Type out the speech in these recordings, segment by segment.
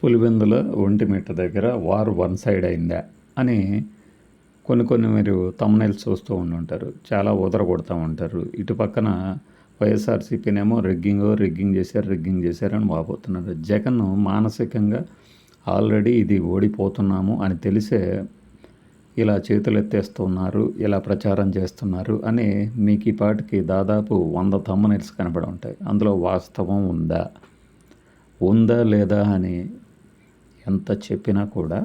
పులివెందుల ఒంటిమిట్ట దగ్గర war one side అయిందా అని కొన్ని మీరు తమ్నైల్స్ చూస్తూ ఉండుంటారు. చాలా ఊదరగొడతా ఉంటారు. ఇటు పక్కన వైఎస్ఆర్సీపీనేమో రిగ్గింగ్ చేశారని వాపోతున్నారు. జగన్ మానసికంగా ఆల్రెడీ ఇది ఓడిపోతున్నాము అని తెలిసే ఇలా చేతులెత్తేస్తున్నారు, ఇలా ప్రచారం చేస్తున్నారు అని మీకు ఈ పాటికి దాదాపు 100 తమ్నైల్స్ కనబడి ఉంటాయి. అందులో వాస్తవం ఉందా లేదా అని ఎంత చెప్పినా కూడా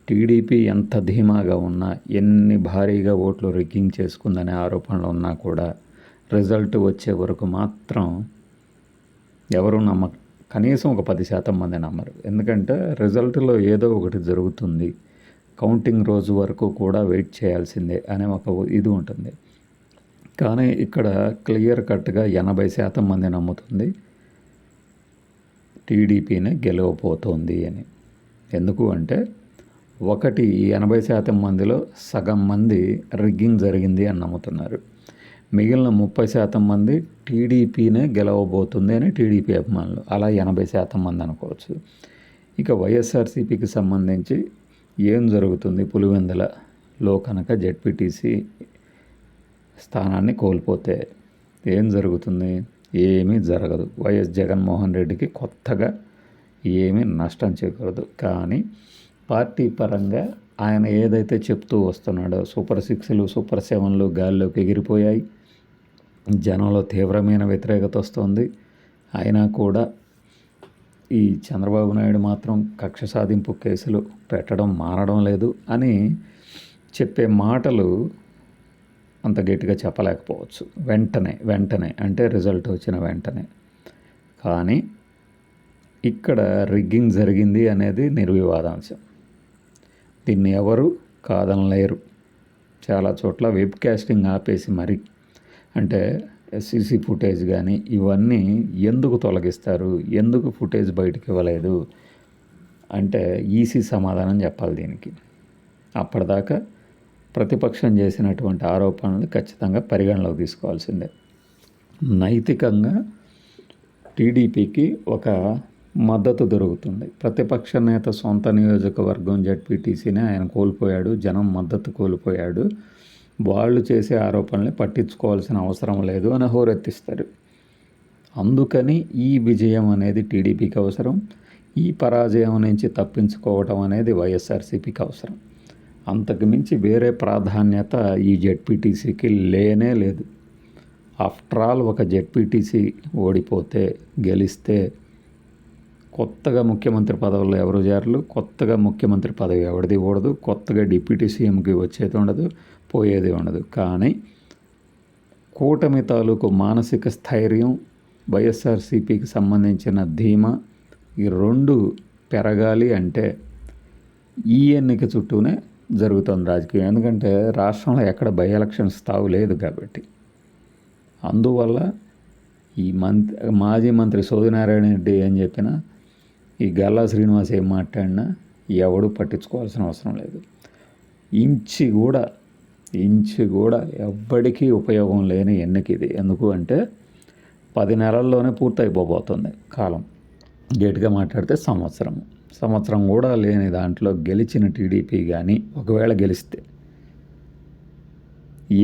టీడీపీ ఎంత ధీమాగా ఉన్నా, ఎన్ని భారీగా ఓట్లు రిగ్గింగ్ చేసుకుందనే ఆరోపణలు ఉన్నా కూడా రిజల్ట్ వచ్చే వరకు మాత్రం ఎవరు కనీసం ఒక 10% మంది నమ్మరు. ఎందుకంటే రిజల్ట్లో ఏదో ఒకటి జరుగుతుంది, కౌంటింగ్ రోజు వరకు కూడా వెయిట్ చేయాల్సిందే అనే ఒక ఇది ఉంటుంది. కానీ ఇక్కడ క్లియర్ కట్గా 80% మంది నమ్ముతుంది టీడీపీనే గెలవబోతోంది అని. ఎందుకు అంటే ఒకటి, ఈ 80% మందిలో సగం మంది రిగ్గింగ్ జరిగింది అని నమ్ముతున్నారు. మిగిలిన 30% మంది టీడీపీనే గెలవబోతుంది అని టీడీపీ అభిమానులు. అలా 80% మంది అనుకోవచ్చు. ఇక వైఎస్ఆర్సీపీకి సంబంధించి ఏం జరుగుతుంది, పులివెందులలో కనుక జెడ్పీటీసీ స్థానాన్ని కోల్పోతే ఏం జరుగుతుంది? ఏమీ జరగదు. వైఎస్ జగన్మోహన్ రెడ్డికి కొత్తగా ఏమీ నష్టం చేకూరదు. కానీ పార్టీ పరంగా ఆయన ఏదైతే చెప్తూ వస్తున్నాడో సూపర్ 6లు సూపర్ 7లు గాల్లోకి ఎగిరిపోయాయి. జనంలో తీవ్రమైన వ్యతిరేకత వస్తుంది. అయినా కూడా ఈ చంద్రబాబు నాయుడు మాత్రం కక్ష సాధింపు కేసులు పెట్టడం మానడం లేదు అని చెప్పే మాటలు అంత గట్టిగా చెప్పలేకపోవచ్చు వెంటనే అంటే రిజల్ట్ వచ్చిన వెంటనే. కానీ ఇక్కడ రిగ్గింగ్ జరిగింది అనేది నిర్వివాదాంశం. దీన్ని ఎవరు కాదనలేరు. చాలా చోట్ల వెబ్ కాస్టింగ్ ఆపేసి మరి అంటే సీసీ ఫుటేజ్ కానీ ఇవన్నీ ఎందుకు తొలగిస్తారు, ఎందుకు ఫుటేజ్ బయటకు ఇవ్వలేదు అంటే ఈసీ సమాధానం చెప్పాలి దీనికి. అప్పటిదాకా ప్రతిపక్షం చేసినటువంటి ఆరోపణలు ఖచ్చితంగా పరిగణలోకి తీసుకోవాల్సిందే. నైతికంగా టీడీపీకి ఒక మద్దతు దొరుకుతుంది. ప్రతిపక్ష నేత సొంత నియోజకవర్గం జెడ్పీటీసీనే ఆయన కోల్పోయాడు, జనం మద్దతు కోల్పోయాడు, వాళ్ళు చేసే ఆరోపణల్ని పట్టించుకోవాల్సిన అవసరం లేదు అని హోరెత్తిస్తారు. అందుకని ఈ విజయం అనేది టీడీపీకి అవసరం, ఈ పరాజయం నుంచి తప్పించుకోవటం అనేది వైఎస్ఆర్సీపీకి అవసరం. అంతకుమించి వేరే ప్రాధాన్యత ఈ జెడ్పీటీసీకి లేనే లేదు. ఆఫ్టర్ ఆల్ ఒక జెడ్పీటీసీ ఓడిపోతే గెలిస్తే కొత్తగా ముఖ్యమంత్రి పదవుల్లో ఎవరు చేరలు, కొత్తగా ముఖ్యమంత్రి పదవి ఎవరిది కూడదు, కొత్తగా డిప్యూటీ సీఎంకి వచ్చేది ఉండదు, పోయేది ఉండదు. కానీ కూటమి తాలూకు మానసిక స్థైర్యం, వైఎస్ఆర్సీపీకి సంబంధించిన ధీమా ఈ రెండు పెరగాలి అంటే ఈ ఎన్నిక చుట్టూనే జరుగుతుంది రాజకీయం. ఎందుకంటే రాష్ట్రంలో ఎక్కడ బై ఎలక్షన్స్ తావు లేదు కాబట్టి. అందువల్ల ఈ మాజీ మంత్రి సోదినారాయణ రెడ్డి ఏం చెప్పినా, ఈ గల్లా శ్రీనివాస్ ఏం మాట్లాడినా ఎవడు పట్టించుకోవాల్సిన అవసరం లేదు. ఇంచి కూడా ఎవ్వడికీ ఉపయోగం లేని ఎన్నిక ఇది. ఎందుకు అంటే 10 నెలల్లోనే పూర్తయిపోబోతుంది కాలం. గట్టిగా మాట్లాడితే సంవత్సరం కూడా లేని దాంట్లో గెలిచిన టీడీపీ కానీ ఒకవేళ గెలిస్తే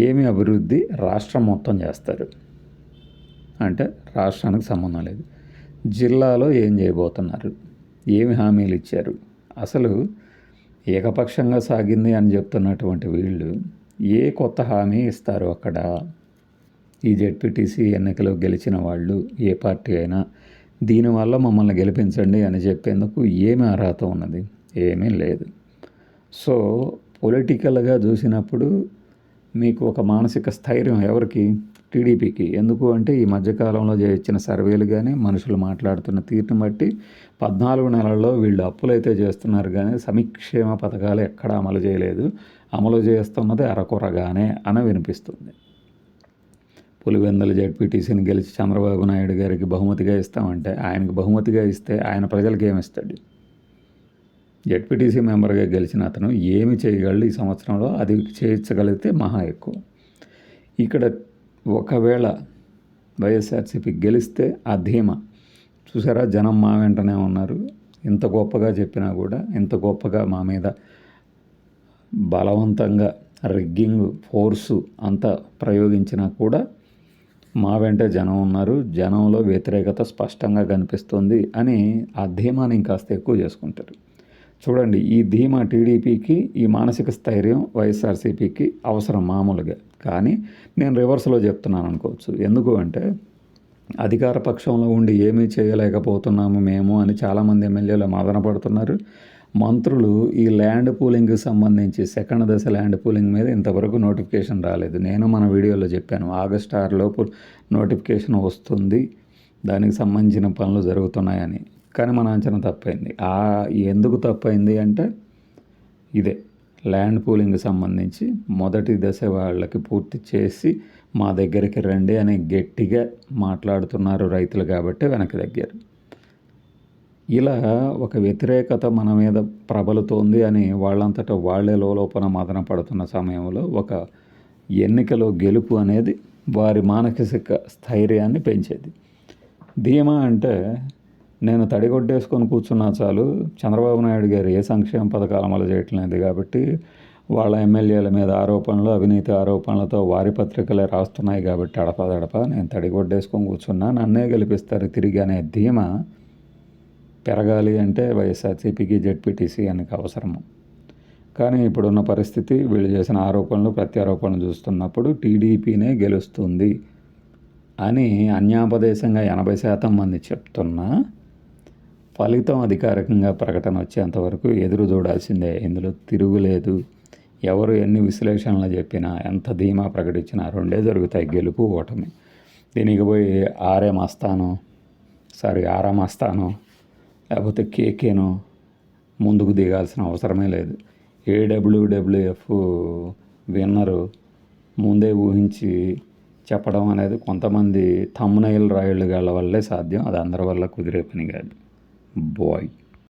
ఏమి అభివృద్ధి రాష్ట్రం మొత్తం చేస్తారు అంటే రాష్ట్రానికి సంబంధం లేదు. జిల్లాలో ఏం చేయబోతున్నారు, ఏమి హామీలు ఇచ్చారు, అసలు ఏకపక్షంగా సాగింది అని చెప్తున్నటువంటి వీళ్ళు ఏ కొత్త హామీ ఇస్తారు అక్కడ? ఈ జెడ్పీటీసీ ఎన్నికలో గెలిచిన వాళ్ళు ఏ పార్టీ అయినా దీనివల్ల మమ్మల్ని గెలిపించండి అని చెప్పేందుకు ఏమి అర్హత ఉన్నది? ఏమీ లేదు. సో పొలిటికల్గా చూసినప్పుడు మీకు ఒక మానసిక స్థైర్యం ఎవరికి? టీడీపీకి. ఎందుకు అంటే ఈ మధ్యకాలంలో ఇచ్చిన సర్వేలు కానీ మనుషులు మాట్లాడుతున్న తీరుని బట్టి 14 నెలల్లో వీళ్ళు అప్పులైతే చేస్తున్నారు కానీ సంక్షేమ పథకాలు ఎక్కడా అమలు చేయలేదు, అమలు చేస్తున్నది అరకొరగానే అని వినిపిస్తుంది. పులివెందుల జెడ్పీటీసీని గెలిచి చంద్రబాబు నాయుడు గారికి బహుమతిగా ఇస్తామంటే ఆయనకు బహుమతిగా ఇస్తే ఆయన ప్రజలకు ఏమిస్తాడు? జెడ్పీటీసీ మెంబర్గా గెలిచిన అతను ఏమి చేయగలడు ఈ సంవత్సరంలో? అది చేయించగలిగితే మహా ఎక్కువ. ఇక్కడ ఒకవేళ వైఎస్ఆర్సీపీ గెలిస్తే ఆ ధీమా చూసారా, జనం మా వెంటనే ఉన్నారు, ఇంత గొప్పగా చెప్పినా కూడా, ఇంత గొప్పగా మా మీద బలవంతంగా రిగ్గింగ్ ఫోర్సు అంతా ప్రయోగించినా కూడా మా వెంటే జనం ఉన్నారు, జనంలో వ్యతిరేకత స్పష్టంగా కనిపిస్తుంది అని ఆ ధీమాని ఇంకాస్త ఎక్కువ చేసుకుంటారు. చూడండి, ఈ ధీమా టీడీపీకి, ఈ మానసిక స్థైర్యం వైఎస్ఆర్సీపీకి అవసరం మామూలుగా. కానీ నేను రివర్స్లో చెప్తున్నాను అనుకోవచ్చు. ఎందుకు అంటే అధికార పక్షంలో ఉండి ఏమీ చేయలేకపోతున్నాము మేము అని చాలామంది ఎమ్మెల్యేలు మదన పడుతున్నారు. మంత్రులు ఈ ల్యాండ్ పూలింగ్కి సంబంధించి సెకండ్ దశ ల్యాండ్ పూలింగ్ మీద ఇంతవరకు నోటిఫికేషన్ రాలేదు. నేను మన వీడియోలో చెప్పాను, ఆగస్టు 6 లోపు నోటిఫికేషన్ వస్తుంది, దానికి సంబంధించిన పనులు జరుగుతున్నాయని. కానీ మన అంచనా తప్పైంది. ఎందుకు తప్పైంది అంటే ఇదే ల్యాండ్ పూలింగ్కి సంబంధించి మొదటి దశ వాళ్ళకి పూర్తి చేసి మా దగ్గరికి రండి అని గట్టిగా మాట్లాడుతున్నారు రైతులు, కాబట్టి వెనక్కి తగ్గారు. ఇలా ఒక వ్యతిరేకత మన మీద ప్రబలుతోంది అని వాళ్ళంతటా వాళ్ళే లోపల మదన పడుతున్న సమయంలో ఒక ఎన్నికలో గెలుపు అనేది వారి మానసిక స్థైర్యాన్ని పెంచేది. ధీమా అంటే నేను తడిగొడ్డేసుకొని కూర్చున్నా చాలు, చంద్రబాబు నాయుడు గారు ఏ సంక్షేమ పథకాలు అమలు చేయట్లేదు కాబట్టి వాళ్ళ ఎమ్మెల్యేల మీద ఆరోపణలు, అవినీతి ఆరోపణలతో వారి పత్రికలే రాస్తున్నాయి కాబట్టి అడపదడప నేను తడిగొడ్డేసుకొని కూర్చున్నా, నన్నే గెలిపిస్తారు తిరిగి అనే ధీమా పెరగాలి అంటే వైఎస్ఆర్సీపీకి, జెడ్పీటీసీకి అవసరము. కానీ ఇప్పుడున్న పరిస్థితి, వీళ్ళు చేసిన ఆరోపణలు ప్రత్యారోపణలు చూస్తున్నప్పుడు టీడీపీనే గెలుస్తుంది అని అన్యాపదేశంగా 80% మంది చెప్తున్నా ఫలితం అధికారికంగా ప్రకటన వచ్చేంతవరకు ఎదురు చూడాల్సిందే. ఇందులో తిరుగులేదు. ఎవరు ఎన్ని విశ్లేషణలు చెప్పినా, ఎంత ధీమా ప్రకటించినా రెండే జరుగుతాయి, గెలుపు ఓటమి. దీనికి పోయి ఆరాం ఆస్థానం లేకపోతే కేకేనో ముందుకు దిగాల్సిన అవసరమే లేదు. AWWF విన్నరు ముందే ఊహించి చెప్పడం అనేది కొంతమంది థంబ్నెయిల్ రాయుళ్ళ వల్లే సాధ్యం. అది అందరి వల్ల కుదిరే పని కాదు. బాయ్.